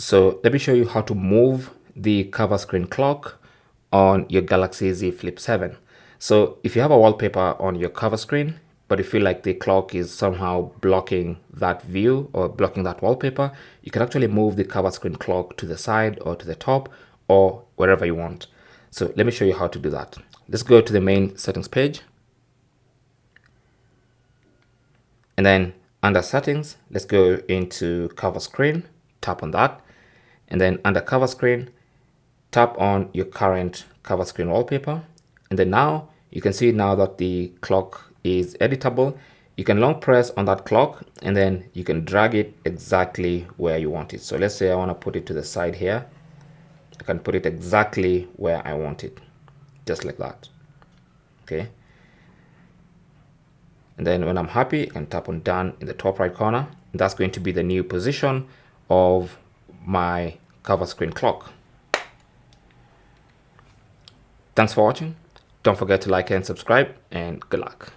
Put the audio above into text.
So let me show you how to move the cover screen clock on your Galaxy Z Flip 7. So if you have a wallpaper on your cover screen, but you feel like the clock is somehow blocking that view or blocking that wallpaper, you can actually move the cover screen clock to the side or to the top or wherever you want. So let me show you how to do that. Let's go to the main settings page. And then under settings, let's go into cover screen, tap on that. And then under cover screen, tap on your current cover screen wallpaper. And then now you can see now that the clock is editable. You can long press on that clock and then you can drag it exactly where you want it. So let's say I want to put it to the side here. I can put it exactly where I want it, just like that. Okay. And then when I'm happy, I can tap on done in the top right corner. And that's going to be the new position of my cover screen clock. Thanks for watching. Don't forget to like and subscribe, and good luck.